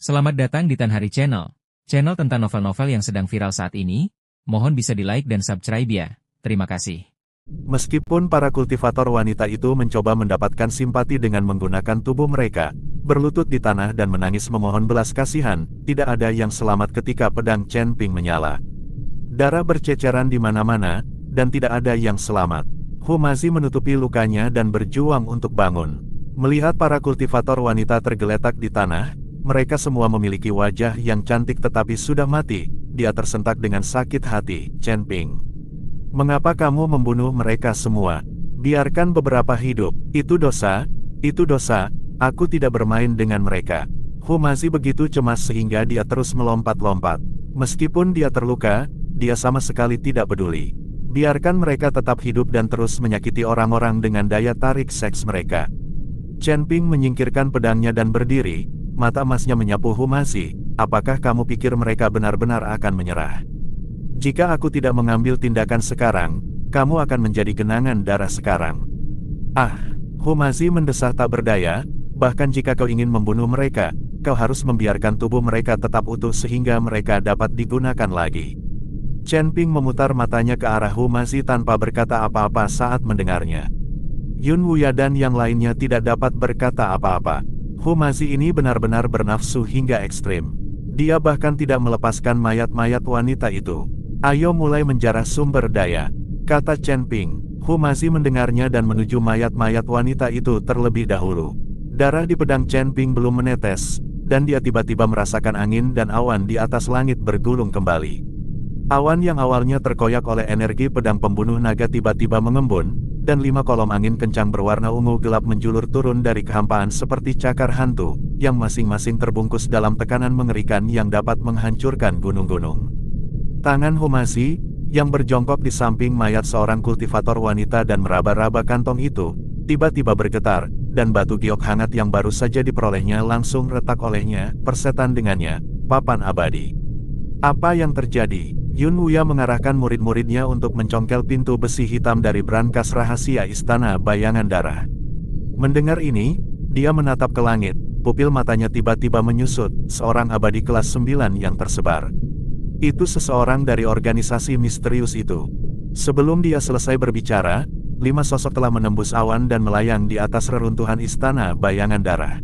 Selamat datang di Tan Hari Channel. Channel tentang novel-novel yang sedang viral saat ini. Mohon bisa di-like dan subscribe ya. Terima kasih. Meskipun para kultivator wanita itu mencoba mendapatkan simpati dengan menggunakan tubuh mereka, berlutut di tanah dan menangis memohon belas kasihan, tidak ada yang selamat ketika pedang Chen Ping menyala. Darah berceceran di mana-mana, dan tidak ada yang selamat. Hu Mazi menutupi lukanya dan berjuang untuk bangun. Melihat para kultivator wanita tergeletak di tanah, mereka semua memiliki wajah yang cantik tetapi sudah mati. Dia tersentak dengan sakit hati. Chen Ping, mengapa kamu membunuh mereka semua? Biarkan beberapa hidup. Itu dosa, itu dosa. Aku tidak bermain dengan mereka. Hu Mazi begitu cemas sehingga dia terus melompat-lompat. Meskipun dia terluka, dia sama sekali tidak peduli. Biarkan mereka tetap hidup dan terus menyakiti orang-orang dengan daya tarik seks mereka. Chen Ping menyingkirkan pedangnya dan berdiri. Mata emasnya menyapu Hu Mazi. Apakah kamu pikir mereka benar-benar akan menyerah? Jika aku tidak mengambil tindakan sekarang, kamu akan menjadi genangan darah sekarang. Ah, Hu Mazi mendesah tak berdaya. Bahkan jika kau ingin membunuh mereka, kau harus membiarkan tubuh mereka tetap utuh sehingga mereka dapat digunakan lagi. Chen Ping memutar matanya ke arah Hu Mazi tanpa berkata apa-apa saat mendengarnya. Yun Wuya dan yang lainnya tidak dapat berkata apa-apa. Hu Mazi ini benar-benar bernafsu hingga ekstrim. Dia bahkan tidak melepaskan mayat-mayat wanita itu. Ayo mulai menjarah sumber daya, kata Chen Ping. Hu Mazi mendengarnya dan menuju mayat-mayat wanita itu terlebih dahulu. Darah di pedang Chen Ping belum menetes, dan dia tiba-tiba merasakan angin dan awan di atas langit bergulung kembali. Awan yang awalnya terkoyak oleh energi pedang pembunuh naga tiba-tiba mengembun, dan 5 kolom angin kencang berwarna ungu gelap menjulur turun dari kehampaan seperti cakar hantu, yang masing-masing terbungkus dalam tekanan mengerikan yang dapat menghancurkan gunung-gunung. Tangan Hu Mazi, yang berjongkok di samping mayat seorang kultivator wanita dan meraba-raba kantong itu, tiba-tiba bergetar, dan batu giok hangat yang baru saja diperolehnya langsung retak olehnya, persetan dengannya, papan abadi. Apa yang terjadi? Yun Wuya mengarahkan murid-muridnya untuk mencongkel pintu besi hitam dari brankas rahasia Istana Bayangan Darah. Mendengar ini, dia menatap ke langit, pupil matanya tiba-tiba menyusut, seorang abadi kelas 9 yang tersebar. Itu seseorang dari organisasi misterius itu. Sebelum dia selesai berbicara, 5 sosok telah menembus awan dan melayang di atas reruntuhan Istana Bayangan Darah.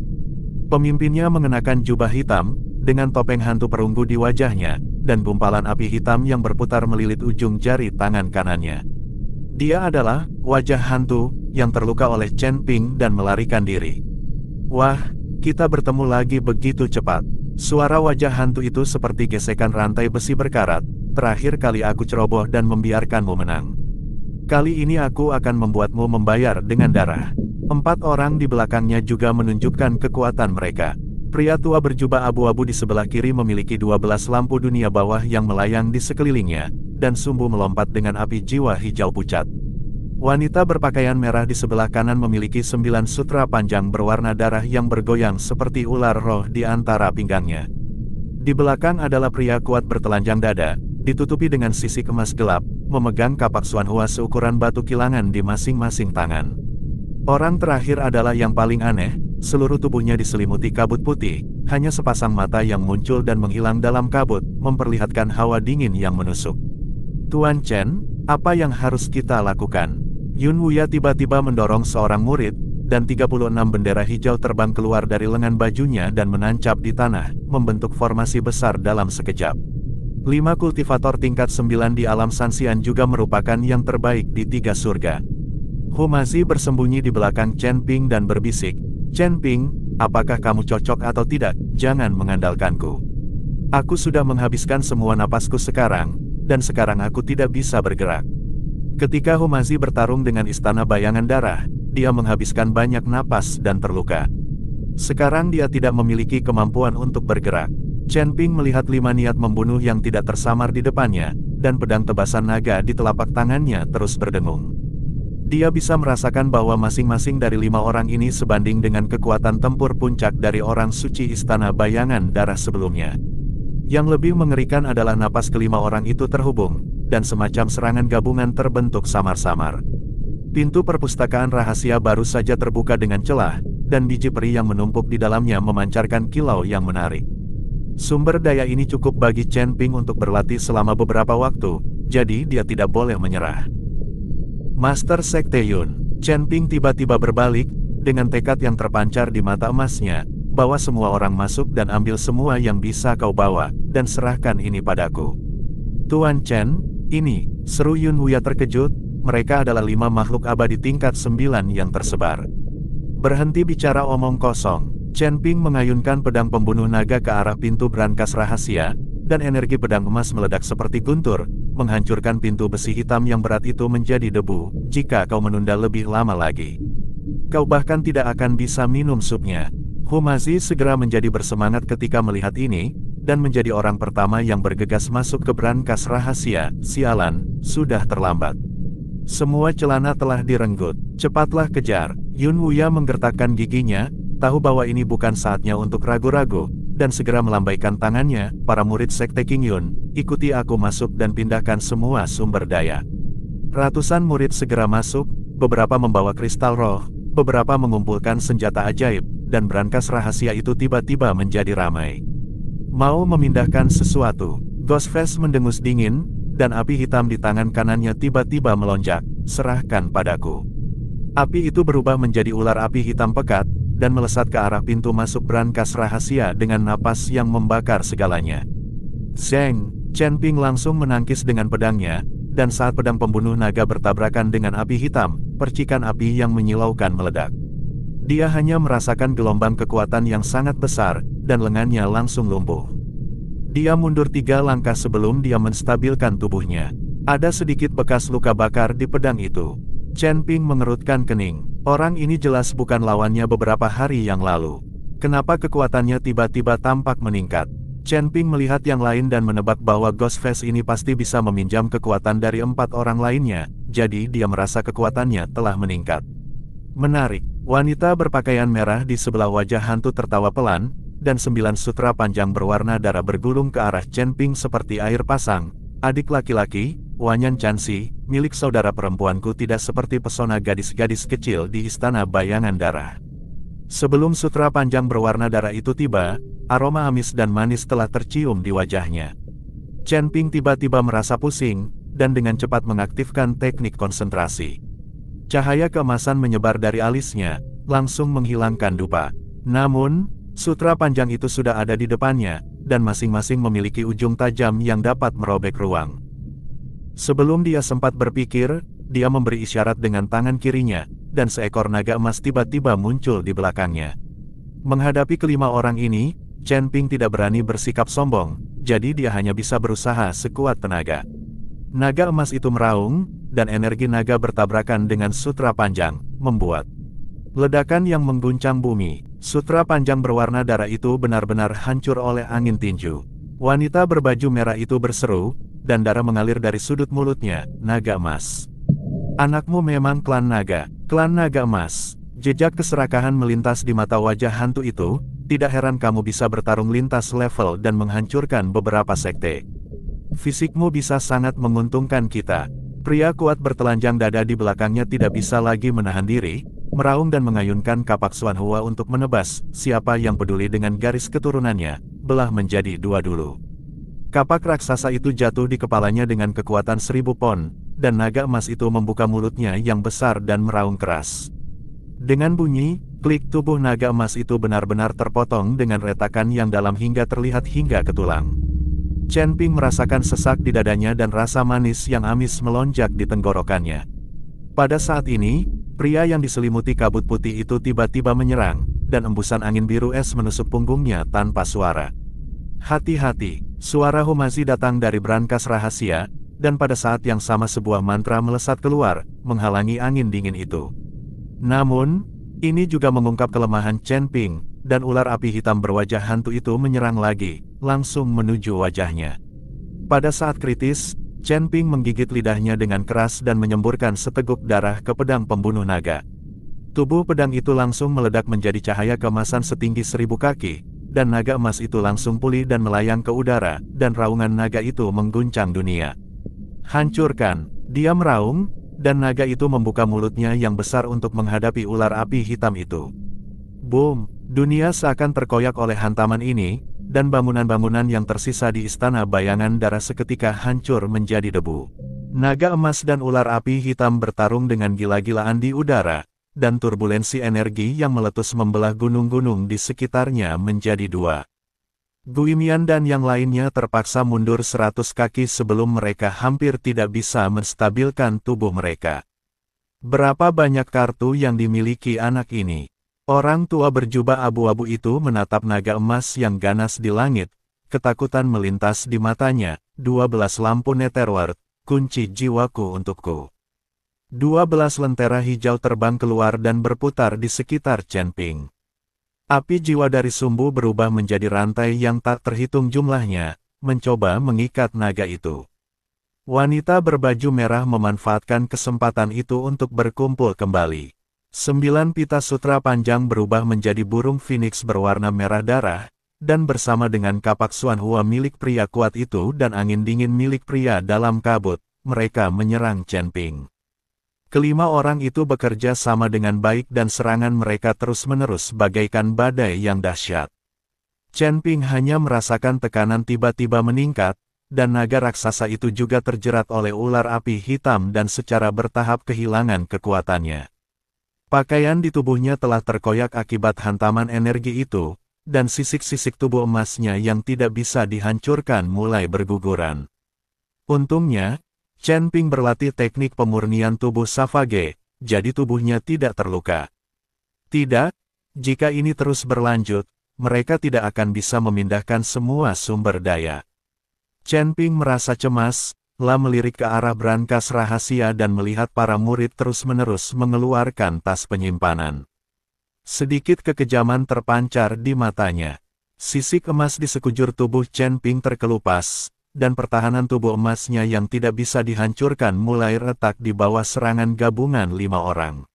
Pemimpinnya mengenakan jubah hitam, dengan topeng hantu perunggu di wajahnya, dan gumpalan api hitam yang berputar melilit ujung jari tangan kanannya. Dia adalah wajah hantu yang terluka oleh Chen Ping dan melarikan diri. Wah, kita bertemu lagi begitu cepat. Suara wajah hantu itu seperti gesekan rantai besi berkarat. Terakhir kali aku ceroboh dan membiarkanmu menang. Kali ini aku akan membuatmu membayar dengan darah. 4 orang di belakangnya juga menunjukkan kekuatan mereka. Pria tua berjubah abu-abu di sebelah kiri memiliki 12 lampu dunia bawah yang melayang di sekelilingnya, dan sumbu melompat dengan api jiwa hijau pucat. Wanita berpakaian merah di sebelah kanan memiliki 9 sutra panjang berwarna darah yang bergoyang seperti ular roh di antara pinggangnya. Di belakang adalah pria kuat bertelanjang dada, ditutupi dengan sisik emas gelap, memegang kapak Xuanhua seukuran batu kilangan di masing-masing tangan. Orang terakhir adalah yang paling aneh. Seluruh tubuhnya diselimuti kabut putih, hanya sepasang mata yang muncul dan menghilang dalam kabut, memperlihatkan hawa dingin yang menusuk. Tuan Chen, apa yang harus kita lakukan? Yun Wuya tiba-tiba mendorong seorang murid, dan 36 bendera hijau terbang keluar dari lengan bajunya dan menancap di tanah, membentuk formasi besar dalam sekejap. 5 kultivator tingkat 9 di alam Sanxian juga merupakan yang terbaik di 3 surga. Hu Mazi bersembunyi di belakang Chen Ping dan berbisik, Chen Ping, apakah kamu cocok atau tidak? Jangan mengandalkanku. Aku sudah menghabiskan semua napasku sekarang, dan sekarang aku tidak bisa bergerak. Ketika Hu Mazi bertarung dengan Istana Bayangan Darah, dia menghabiskan banyak napas dan terluka. Sekarang dia tidak memiliki kemampuan untuk bergerak. Chen Ping melihat 5 niat membunuh yang tidak tersamar di depannya, dan pedang tebasan naga di telapak tangannya terus berdengung. Dia bisa merasakan bahwa masing-masing dari 5 orang ini sebanding dengan kekuatan tempur puncak dari orang suci Istana Bayangan Darah sebelumnya. Yang lebih mengerikan adalah napas kelima orang itu terhubung, dan semacam serangan gabungan terbentuk samar-samar. Pintu perpustakaan rahasia baru saja terbuka dengan celah, dan biji peri yang menumpuk di dalamnya memancarkan kilau yang menarik. Sumber daya ini cukup bagi Chen Ping untuk berlatih selama beberapa waktu, jadi dia tidak boleh menyerah. Master Sekte Yun, Chen Ping tiba-tiba berbalik, dengan tekad yang terpancar di mata emasnya, bawa semua orang masuk dan ambil semua yang bisa kau bawa, dan serahkan ini padaku. Tuan Chen, ini, seru Yun Wuya terkejut, mereka adalah 5 makhluk abadi tingkat 9 yang tersebar. Berhenti bicara omong kosong. Chen Ping mengayunkan pedang pembunuh naga ke arah pintu brankas rahasia, dan energi pedang emas meledak seperti guntur, menghancurkan pintu besi hitam yang berat itu menjadi debu, jika kau menunda lebih lama lagi. Kau bahkan tidak akan bisa minum supnya. Humazi segera menjadi bersemangat ketika melihat ini, dan menjadi orang pertama yang bergegas masuk ke brankas rahasia. Sialan, sudah terlambat. Semua celana telah direnggut, cepatlah kejar. Yun Wuya menggertakkan giginya, tahu bahwa ini bukan saatnya untuk ragu-ragu, dan segera melambaikan tangannya. Para murid Sekte King Yun, ikuti aku masuk dan pindahkan semua sumber daya. Ratusan murid segera masuk, beberapa membawa kristal roh, beberapa mengumpulkan senjata ajaib, dan brankas rahasia itu tiba-tiba menjadi ramai. Mau memindahkan sesuatu, Ghostface mendengus dingin, dan api hitam di tangan kanannya tiba-tiba melonjak. Serahkan padaku. Api itu berubah menjadi ular api hitam pekat, dan melesat ke arah pintu masuk brankas rahasia dengan napas yang membakar segalanya. Zeng, Chen Ping langsung menangkis dengan pedangnya, dan saat pedang pembunuh naga bertabrakan dengan api hitam, percikan api yang menyilaukan meledak. Dia hanya merasakan gelombang kekuatan yang sangat besar, dan lengannya langsung lumpuh. Dia mundur 3 langkah sebelum dia menstabilkan tubuhnya. Ada sedikit bekas luka bakar di pedang itu. Chen Ping mengerutkan kening. Orang ini jelas bukan lawannya beberapa hari yang lalu. Kenapa kekuatannya tiba-tiba tampak meningkat? Chen Ping melihat yang lain dan menebak bahwa Ghostface ini pasti bisa meminjam kekuatan dari 4 orang lainnya, jadi dia merasa kekuatannya telah meningkat. Menarik, wanita berpakaian merah di sebelah wajah hantu tertawa pelan, dan 9 sutra panjang berwarna darah bergulung ke arah Chen Ping seperti air pasang. Adik laki-laki, Wanyan Chansi, milik saudara perempuanku tidak seperti pesona gadis-gadis kecil di istana bayangan darah. Sebelum sutra panjang berwarna darah itu tiba, aroma amis dan manis telah tercium di wajahnya. Chen Ping tiba-tiba merasa pusing, dan dengan cepat mengaktifkan teknik konsentrasi. Cahaya keemasan menyebar dari alisnya, langsung menghilangkan dupa. Namun, sutra panjang itu sudah ada di depannya, dan masing-masing memiliki ujung tajam yang dapat merobek ruang. Sebelum dia sempat berpikir, dia memberi isyarat dengan tangan kirinya, dan seekor naga emas tiba-tiba muncul di belakangnya. Menghadapi kelima orang ini, Chen Ping tidak berani bersikap sombong, jadi dia hanya bisa berusaha sekuat tenaga. Naga emas itu meraung, dan energi naga bertabrakan dengan sutra panjang, membuat ledakan yang mengguncang bumi. Sutra panjang berwarna darah itu benar-benar hancur oleh angin tinju. Wanita berbaju merah itu berseru, dan darah mengalir dari sudut mulutnya. Naga emas. Anakmu memang klan naga emas. Jejak keserakahan melintas di mata wajah hantu itu. Tidak heran kamu bisa bertarung lintas level dan menghancurkan beberapa sekte. Fisikmu bisa sangat menguntungkan kita. Pria kuat bertelanjang dada di belakangnya tidak bisa lagi menahan diri, meraung dan mengayunkan kapak Xuan Hua untuk menebas. Siapa yang peduli dengan garis keturunannya, belah menjadi 2 dulu. Kapak raksasa itu jatuh di kepalanya dengan kekuatan 1000 pon, dan naga emas itu membuka mulutnya yang besar dan meraung keras. Dengan bunyi, klik tubuh naga emas itu benar-benar terpotong dengan retakan yang dalam hingga terlihat hingga ke tulang. Chen Ping merasakan sesak di dadanya dan rasa manis yang amis melonjak di tenggorokannya. Pada saat ini, pria yang diselimuti kabut putih itu tiba-tiba menyerang, dan embusan angin biru es menusuk punggungnya tanpa suara. Hati-hati, suara Humazi datang dari brankas rahasia, dan pada saat yang sama sebuah mantra melesat keluar, menghalangi angin dingin itu. Namun, ini juga mengungkap kelemahan Chen Ping, dan ular api hitam berwajah hantu itu menyerang lagi, langsung menuju wajahnya. Pada saat kritis, Chen Ping menggigit lidahnya dengan keras dan menyemburkan seteguk darah ke pedang pembunuh naga. Tubuh pedang itu langsung meledak menjadi cahaya keemasan setinggi 1000 kaki, dan naga emas itu langsung pulih dan melayang ke udara, dan raungan naga itu mengguncang dunia. Hancurkan, dia meraung, dan naga itu membuka mulutnya yang besar untuk menghadapi ular api hitam itu. Boom, dunia seakan terkoyak oleh hantaman ini, dan bangunan-bangunan yang tersisa di istana bayangan darah seketika hancur menjadi debu. Naga emas dan ular api hitam bertarung dengan gila-gilaan di udara, dan turbulensi energi yang meletus membelah gunung-gunung di sekitarnya menjadi dua. Guimian dan yang lainnya terpaksa mundur 100 kaki sebelum mereka hampir tidak bisa menstabilkan tubuh mereka. Berapa banyak kartu yang dimiliki anak ini? Orang tua berjubah abu-abu itu menatap naga emas yang ganas di langit, ketakutan melintas di matanya. 12 lampu Netherworld, kunci jiwaku untukku. 12 lentera hijau terbang keluar dan berputar di sekitar Chen Ping. Api jiwa dari sumbu berubah menjadi rantai yang tak terhitung jumlahnya, mencoba mengikat naga itu. Wanita berbaju merah memanfaatkan kesempatan itu untuk berkumpul kembali. 9 pita sutra panjang berubah menjadi burung phoenix berwarna merah darah, dan bersama dengan kapak Xuanhua milik pria kuat itu dan angin dingin milik pria dalam kabut, mereka menyerang Chen Ping. Kelima orang itu bekerja sama dengan baik dan serangan mereka terus-menerus bagaikan badai yang dahsyat. Chen Ping hanya merasakan tekanan tiba-tiba meningkat, dan naga raksasa itu juga terjerat oleh ular api hitam dan secara bertahap kehilangan kekuatannya. Pakaian di tubuhnya telah terkoyak akibat hantaman energi itu, dan sisik-sisik tubuh emasnya yang tidak bisa dihancurkan mulai berguguran. Untungnya, Chen Ping berlatih teknik pemurnian tubuh Savage, jadi tubuhnya tidak terluka. Tidak, jika ini terus berlanjut, mereka tidak akan bisa memindahkan semua sumber daya. Chen Ping merasa cemas, melirik ke arah brankas rahasia dan melihat para murid terus-menerus mengeluarkan tas penyimpanan. Sedikit kekejaman terpancar di matanya. Sisik emas di sekujur tubuh Chen Ping terkelupas, dan pertahanan tubuh emasnya yang tidak bisa dihancurkan mulai retak di bawah serangan gabungan 5 orang.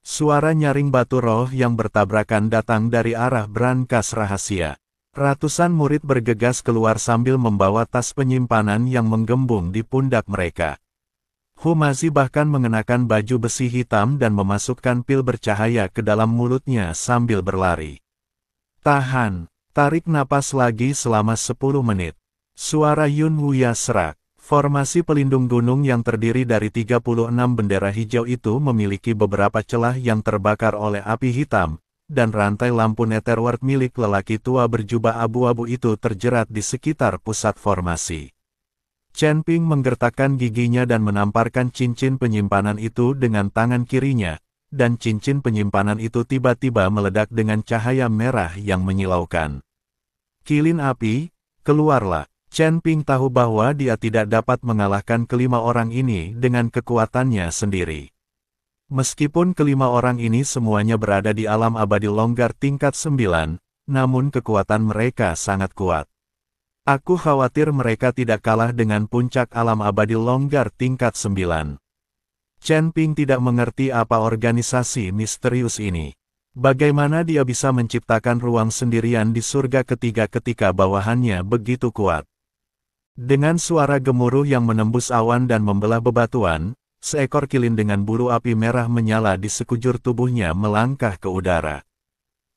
Suara nyaring batu roh yang bertabrakan datang dari arah brankas rahasia. Ratusan murid bergegas keluar sambil membawa tas penyimpanan yang menggembung di pundak mereka. Humazi bahkan mengenakan baju besi hitam dan memasukkan pil bercahaya ke dalam mulutnya sambil berlari. Tahan, tarik napas lagi selama 10 menit. Suara Yun Wuya serak. Formasi pelindung gunung yang terdiri dari 36 bendera hijau itu memiliki beberapa celah yang terbakar oleh api hitam, dan rantai lampu Netherworld milik lelaki tua berjubah abu-abu itu terjerat di sekitar pusat formasi. Chen Ping menggertakkan giginya dan menamparkan cincin penyimpanan itu dengan tangan kirinya, dan cincin penyimpanan itu tiba-tiba meledak dengan cahaya merah yang menyilaukan. Kilin api, keluarlah. Chen Ping tahu bahwa dia tidak dapat mengalahkan kelima orang ini dengan kekuatannya sendiri. Meskipun kelima orang ini semuanya berada di alam abadi longgar tingkat 9, namun kekuatan mereka sangat kuat. Aku khawatir mereka tidak kalah dengan puncak alam abadi longgar tingkat 9. Chen Ping tidak mengerti apa organisasi misterius ini. Bagaimana dia bisa menciptakan ruang sendirian di surga ketiga ketika bawahannya begitu kuat. Dengan suara gemuruh yang menembus awan dan membelah bebatuan, seekor kilin dengan bulu api merah menyala di sekujur tubuhnya melangkah ke udara.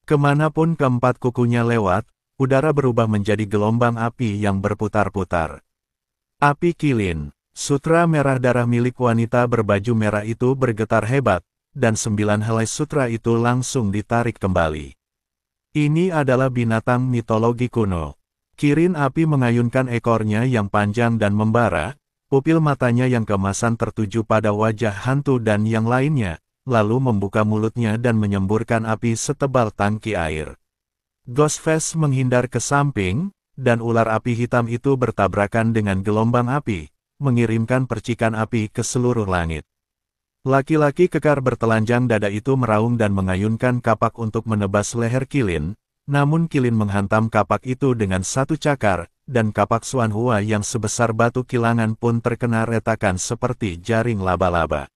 Kemanapun keempat kukunya lewat, udara berubah menjadi gelombang api yang berputar-putar. Api kilin, sutra merah darah milik wanita berbaju merah itu bergetar hebat, dan 9 helai sutra itu langsung ditarik kembali. Ini adalah binatang mitologi kuno. Kirin api mengayunkan ekornya yang panjang dan membara, pupil matanya yang keemasan tertuju pada wajah hantu dan yang lainnya, lalu membuka mulutnya dan menyemburkan api setebal tangki air. Ghostface menghindar ke samping, dan ular api hitam itu bertabrakan dengan gelombang api, mengirimkan percikan api ke seluruh langit. Laki-laki kekar bertelanjang dada itu meraung dan mengayunkan kapak untuk menebas leher Kilin, namun Kilin menghantam kapak itu dengan satu cakar, dan kapak Xuanhua yang sebesar batu kilangan pun terkena retakan seperti jaring laba-laba.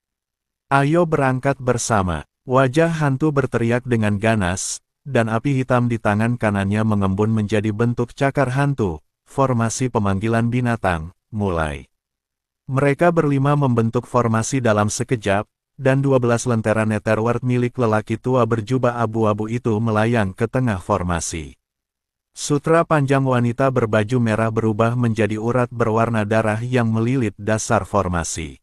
Ayo berangkat bersama, wajah hantu berteriak dengan ganas, dan api hitam di tangan kanannya mengembun menjadi bentuk cakar hantu. Formasi pemanggilan binatang, mulai. Mereka berlima membentuk formasi dalam sekejap, dan 12 lentera Netherworld milik lelaki tua berjubah abu-abu itu melayang ke tengah formasi. Sutra panjang wanita berbaju merah berubah menjadi urat berwarna darah yang melilit dasar formasi.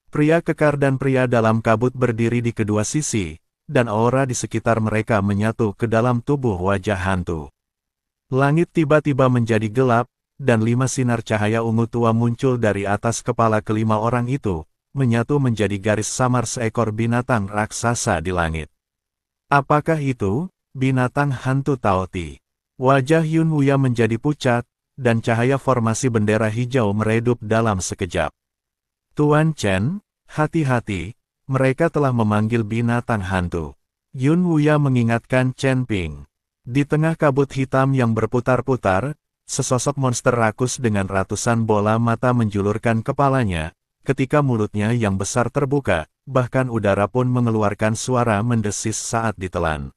Pria kekar dan pria dalam kabut berdiri di kedua sisi, dan aura di sekitar mereka menyatu ke dalam tubuh wajah hantu. Langit tiba-tiba menjadi gelap, dan 5 sinar cahaya ungu tua muncul dari atas kepala kelima orang itu, menyatu menjadi garis samar seekor binatang raksasa di langit. Apakah itu? Binatang hantu Taoti. Wajah Yun Wuya menjadi pucat, dan cahaya formasi bendera hijau meredup dalam sekejap. Tuan Chen, hati-hati, mereka telah memanggil binatang hantu. Yun Wuya mengingatkan Chen Ping. Di tengah kabut hitam yang berputar-putar, sesosok monster rakus dengan ratusan bola mata menjulurkan kepalanya, ketika mulutnya yang besar terbuka, bahkan udara pun mengeluarkan suara mendesis saat ditelan.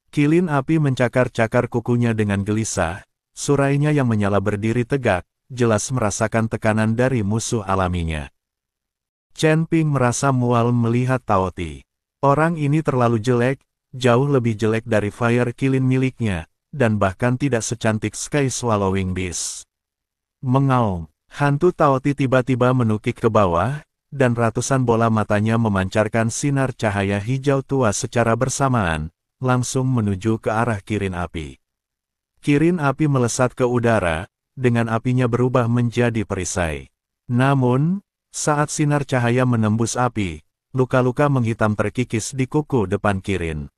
Kilin api mencakar-cakar kukunya dengan gelisah, surainya yang menyala berdiri tegak, jelas merasakan tekanan dari musuh alaminya. Chen Ping merasa mual melihat Taoti. Orang ini terlalu jelek, jauh lebih jelek dari Fire Kilin miliknya, dan bahkan tidak secantik Sky Swallowing Beast. Mengaum, hantu Taoti tiba-tiba menukik ke bawah, dan ratusan bola matanya memancarkan sinar cahaya hijau tua secara bersamaan, langsung menuju ke arah kirin api. Kirin api melesat ke udara, dengan apinya berubah menjadi perisai. Namun, saat sinar cahaya menembus api, luka-luka menghitam terkikis di kuku depan kirin.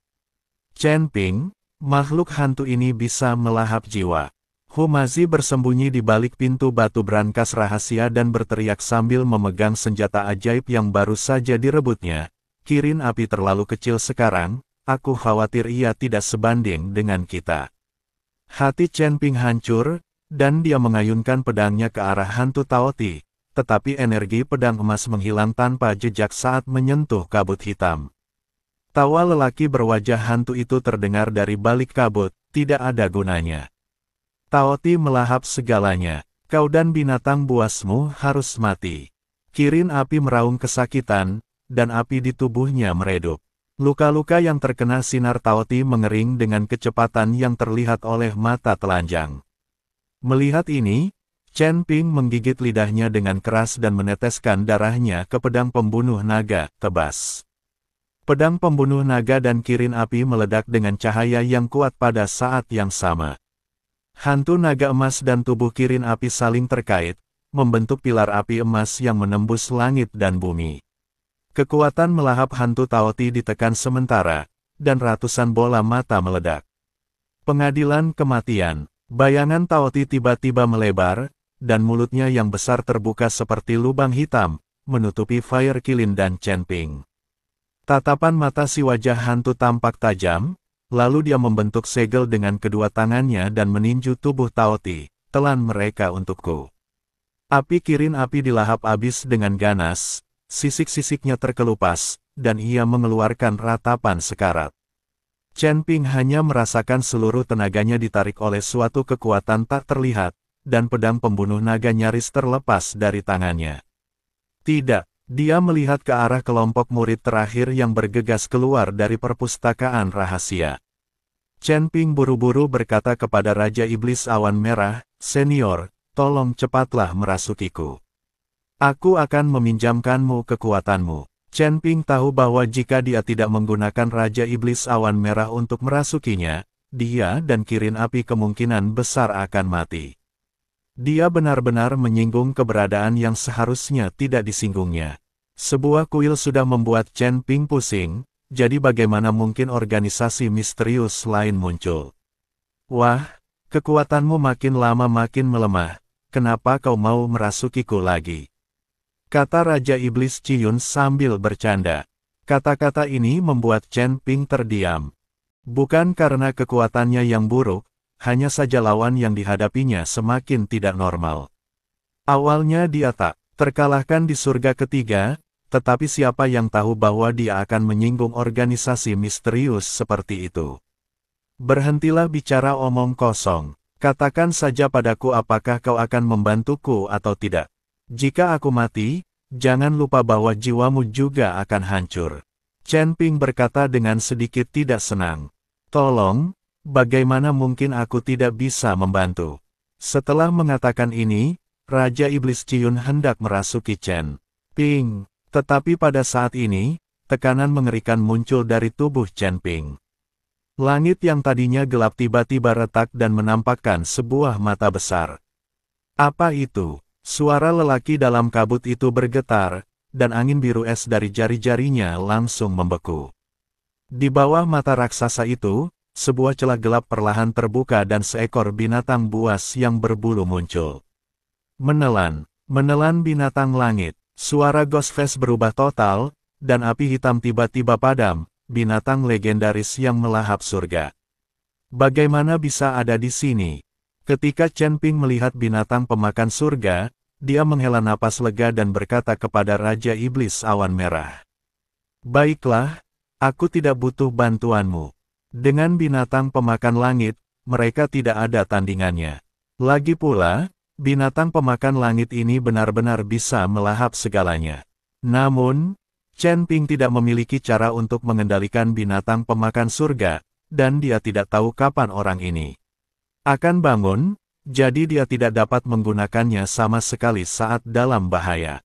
Chen Ping, makhluk hantu ini bisa melahap jiwa. Humazi bersembunyi di balik pintu batu brankas rahasia dan berteriak sambil memegang senjata ajaib yang baru saja direbutnya. Kirin api terlalu kecil sekarang, aku khawatir ia tidak sebanding dengan kita. Hati Chen Ping hancur, dan dia mengayunkan pedangnya ke arah hantu Taoti, tetapi energi pedang emas menghilang tanpa jejak saat menyentuh kabut hitam. Tawa lelaki berwajah hantu itu terdengar dari balik kabut, tidak ada gunanya. Taoti melahap segalanya, kau dan binatang buasmu harus mati. Kirin api meraung kesakitan, dan api di tubuhnya meredup. Luka-luka yang terkena sinar Taoti mengering dengan kecepatan yang terlihat oleh mata telanjang. Melihat ini, Chen Ping menggigit lidahnya dengan keras dan meneteskan darahnya ke pedang pembunuh naga, tebas. Pedang pembunuh naga dan kirin api meledak dengan cahaya yang kuat pada saat yang sama. Hantu naga emas dan tubuh kirin api saling terkait, membentuk pilar api emas yang menembus langit dan bumi. Kekuatan melahap hantu Taoti ditekan sementara, dan ratusan bola mata meledak. Pengadilan kematian, bayangan Taoti tiba-tiba melebar, dan mulutnya yang besar terbuka seperti lubang hitam, menutupi Fire Kilin dan Chen Ping. Tatapan mata si wajah hantu tampak tajam, lalu dia membentuk segel dengan kedua tangannya dan meninju tubuh Taoti, telan mereka untukku. Api kirin api dilahap habis dengan ganas, sisik-sisiknya terkelupas, dan ia mengeluarkan ratapan sekarat. Chen Ping hanya merasakan seluruh tenaganya ditarik oleh suatu kekuatan tak terlihat, dan pedang pembunuh naga nyaris terlepas dari tangannya. Tidak, dia melihat ke arah kelompok murid terakhir yang bergegas keluar dari perpustakaan rahasia. Chen Ping buru-buru berkata kepada Raja Iblis Awan Merah, "Senior, tolong cepatlah merasukiku. Aku akan meminjamkanmu kekuatanmu." Chen Ping tahu bahwa jika dia tidak menggunakan Raja Iblis Awan Merah untuk merasukinya, dia dan kirin api kemungkinan besar akan mati. Dia benar-benar menyinggung keberadaan yang seharusnya tidak disinggungnya. Sebuah kuil sudah membuat Chen Ping pusing, jadi bagaimana mungkin organisasi misterius lain muncul? Wah, kekuatanmu makin lama makin melemah, kenapa kau mau merasukiku lagi? Kata Raja Iblis Ciyun sambil bercanda. Kata-kata ini membuat Chen Ping terdiam. Bukan karena kekuatannya yang buruk, hanya saja lawan yang dihadapinya semakin tidak normal. Awalnya dia tak terkalahkan di surga ketiga, tetapi siapa yang tahu bahwa dia akan menyinggung organisasi misterius seperti itu. Berhentilah bicara omong kosong. Katakan saja padaku apakah kau akan membantuku atau tidak. Jika aku mati, jangan lupa bahwa jiwamu juga akan hancur. Chen Ping berkata dengan sedikit tidak senang. Tolong, bagaimana mungkin aku tidak bisa membantu? Setelah mengatakan ini, Raja Iblis Ciun hendak merasuki Chen Ping. Tetapi pada saat ini, tekanan mengerikan muncul dari tubuh Chen Ping. Langit yang tadinya gelap tiba-tiba retak dan menampakkan sebuah mata besar. Apa itu? Suara lelaki dalam kabut itu bergetar, dan angin biru es dari jari-jarinya langsung membeku. Di bawah mata raksasa itu, sebuah celah gelap perlahan terbuka dan seekor binatang buas yang berbulu muncul. Menelan binatang langit. Suara Ghostface berubah total, dan api hitam tiba-tiba padam, binatang legendaris yang melahap surga. Bagaimana bisa ada di sini? Ketika Chen Ping melihat binatang pemakan surga, dia menghela napas lega dan berkata kepada Raja Iblis Awan Merah. Baiklah, aku tidak butuh bantuanmu. Dengan binatang pemakan langit, mereka tidak ada tandingannya. Lagi pula, binatang pemakan langit ini benar-benar bisa melahap segalanya. Namun, Chen Ping tidak memiliki cara untuk mengendalikan binatang pemakan surga, dan dia tidak tahu kapan orang ini akan bangun, jadi dia tidak dapat menggunakannya sama sekali saat dalam bahaya.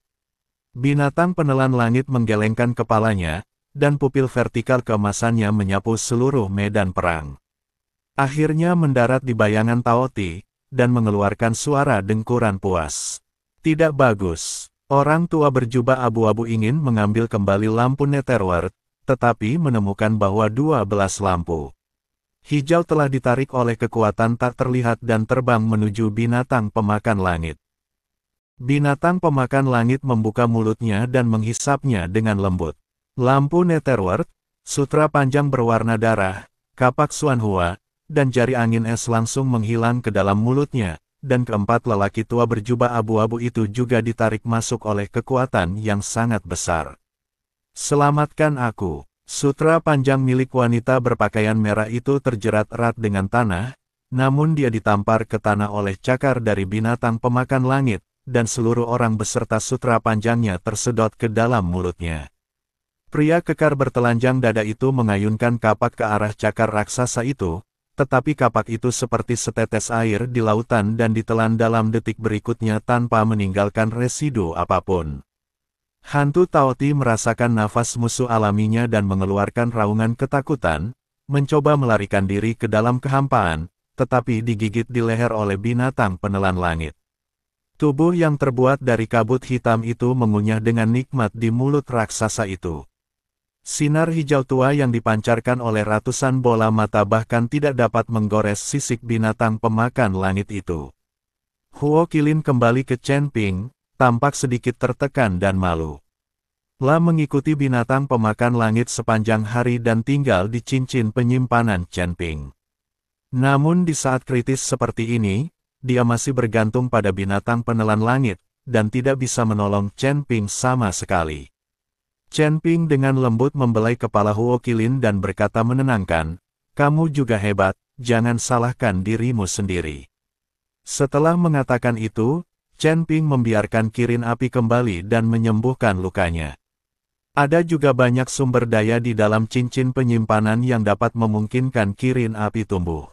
Binatang penelan langit menggelengkan kepalanya, dan pupil vertikal keemasannya menyapu seluruh medan perang. Akhirnya mendarat di bayangan Tao Ti, dan mengeluarkan suara dengkuran puas. Tidak bagus. Orang tua berjubah abu-abu ingin mengambil kembali lampu Netherworld, tetapi menemukan bahwa 12 lampu hijau telah ditarik oleh kekuatan tak terlihat dan terbang menuju binatang pemakan langit. Binatang pemakan langit membuka mulutnya dan menghisapnya dengan lembut. Lampu Netherworld, sutra panjang berwarna darah, kapak Xuanhua, dan jari angin es langsung menghilang ke dalam mulutnya, dan keempat lelaki tua berjubah abu-abu itu juga ditarik masuk oleh kekuatan yang sangat besar. Selamatkan aku. Sutra panjang milik wanita berpakaian merah itu terjerat erat dengan tanah, namun dia ditampar ke tanah oleh cakar dari binatang pemakan langit, dan seluruh orang beserta sutra panjangnya tersedot ke dalam mulutnya. Pria kekar bertelanjang dada itu mengayunkan kapak ke arah cakar raksasa itu, tetapi kapak itu seperti setetes air di lautan dan ditelan dalam detik berikutnya tanpa meninggalkan residu apapun. Hantu Tao Ti merasakan nafas musuh alaminya dan mengeluarkan raungan ketakutan, mencoba melarikan diri ke dalam kehampaan, tetapi digigit di leher oleh binatang penelan langit. Tubuh yang terbuat dari kabut hitam itu mengunyah dengan nikmat di mulut raksasa itu. Sinar hijau tua yang dipancarkan oleh ratusan bola mata bahkan tidak dapat menggores sisik binatang pemakan langit itu. Huo Qilin kembali ke Chen Ping, tampak sedikit tertekan dan malu. La mengikuti binatang pemakan langit sepanjang hari dan tinggal di cincin penyimpanan Chen Ping. Namun di saat kritis seperti ini, dia masih bergantung pada binatang penelan langit, dan tidak bisa menolong Chen Ping sama sekali. Chen Ping dengan lembut membelai kepala Huo Qilin dan berkata menenangkan, "Kamu juga hebat, jangan salahkan dirimu sendiri." Setelah mengatakan itu, Chen Ping membiarkan kirin api kembali dan menyembuhkan lukanya. Ada juga banyak sumber daya di dalam cincin penyimpanan yang dapat memungkinkan kirin api tumbuh.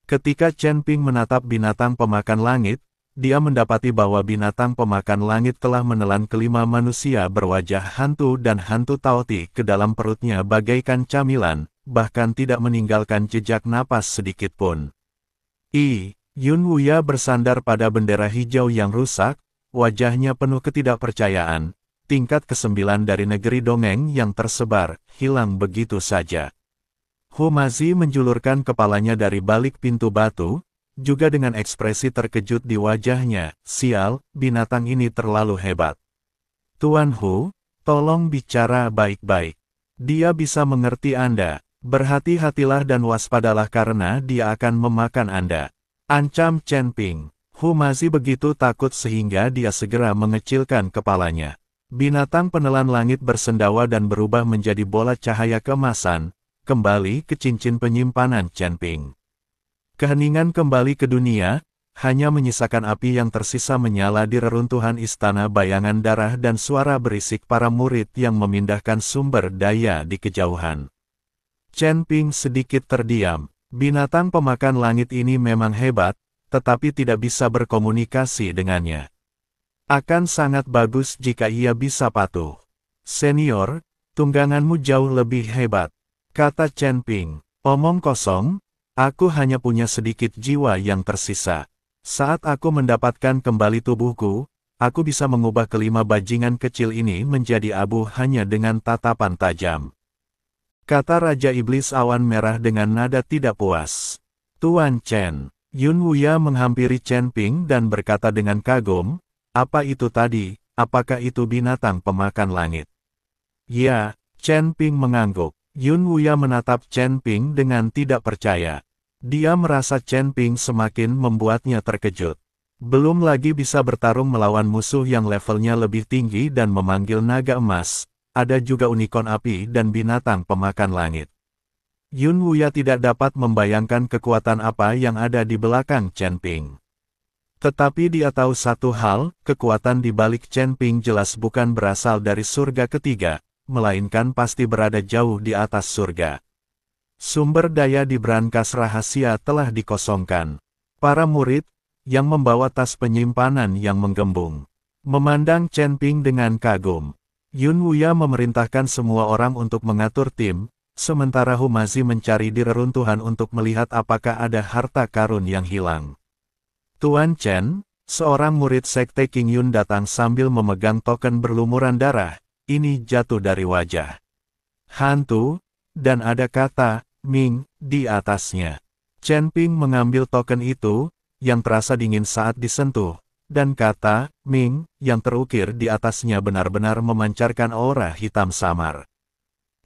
Ketika Chen Ping menatap binatang pemakan langit, dia mendapati bahwa binatang pemakan langit telah menelan kelima manusia berwajah hantu dan hantu Tao Ti ke dalam perutnya bagaikan camilan, bahkan tidak meninggalkan jejak napas sedikit pun. Yun Wuya bersandar pada bendera hijau yang rusak, wajahnya penuh ketidakpercayaan. Tingkat ke-9 dari negeri dongeng yang tersebar, hilang begitu saja. Hu Mazi menjulurkan kepalanya dari balik pintu batu, juga dengan ekspresi terkejut di wajahnya. Sial, binatang ini terlalu hebat. Tuan Hu, tolong bicara baik-baik. Dia bisa mengerti Anda. Berhati-hatilah dan waspadalah karena dia akan memakan Anda. Ancam Chen Ping. Hu Mazi begitu takut sehingga dia segera mengecilkan kepalanya. Binatang penelan langit bersendawa dan berubah menjadi bola cahaya keemasan, kembali ke cincin penyimpanan Chen Ping. Keheningan kembali ke dunia, hanya menyisakan api yang tersisa menyala di reruntuhan istana bayangan darah dan suara berisik para murid yang memindahkan sumber daya di kejauhan. Chen Ping sedikit terdiam. Binatang pemakan langit ini memang hebat, tetapi tidak bisa berkomunikasi dengannya. Akan sangat bagus jika ia bisa patuh. Senior, tungganganmu jauh lebih hebat, kata Chen Ping. Omong kosong, aku hanya punya sedikit jiwa yang tersisa. Saat aku mendapatkan kembali tubuhku, aku bisa mengubah kelima bajingan kecil ini menjadi abu hanya dengan tatapan tajam. Kata Raja Iblis Awan Merah dengan nada tidak puas. Tuan Chen. Yun Wuya menghampiri Chen Ping dan berkata dengan kagum, apa itu tadi, apakah itu binatang pemakan langit? Ya, Chen Ping mengangguk. Yun Wuya menatap Chen Ping dengan tidak percaya. Dia merasa Chen Ping semakin membuatnya terkejut. Belum lagi bisa bertarung melawan musuh yang levelnya lebih tinggi dan memanggil naga emas. Ada juga unicorn api dan binatang pemakan langit. Yun Wuya tidak dapat membayangkan kekuatan apa yang ada di belakang Chen Ping. Tetapi dia tahu satu hal, kekuatan di balik Chen Ping jelas bukan berasal dari surga ketiga, melainkan pasti berada jauh di atas surga. Sumber daya di brankas rahasia telah dikosongkan. Para murid, yang membawa tas penyimpanan yang menggembung, memandang Chen Ping dengan kagum. Yun Wuya memerintahkan semua orang untuk mengatur tim, sementara Humazi mencari di reruntuhan untuk melihat apakah ada harta karun yang hilang. Tuan Chen, seorang murid sekte King Yun datang sambil memegang token berlumuran darah, ini jatuh dari wajah hantu, dan ada kata, Ming, di atasnya. Chen Ping mengambil token itu, yang terasa dingin saat disentuh. Dan kata, Ming, yang terukir di atasnya benar-benar memancarkan aura hitam samar.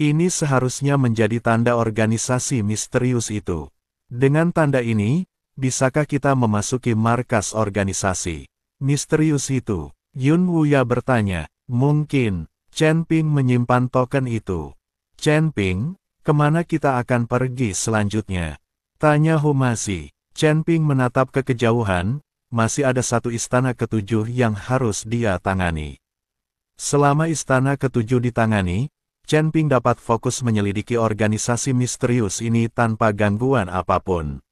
Ini seharusnya menjadi tanda organisasi misterius itu. Dengan tanda ini, bisakah kita memasuki markas organisasi misterius itu? Yun Wuya bertanya. Mungkin. Chen Ping menyimpan token itu. Chen Ping, kemana kita akan pergi selanjutnya? Tanya Humazi. Chen Ping menatap ke kejauhan. Masih ada satu istana ketujuh yang harus dia tangani. Selama istana ketujuh ditangani, Chen Ping dapat fokus menyelidiki organisasi misterius ini tanpa gangguan apapun.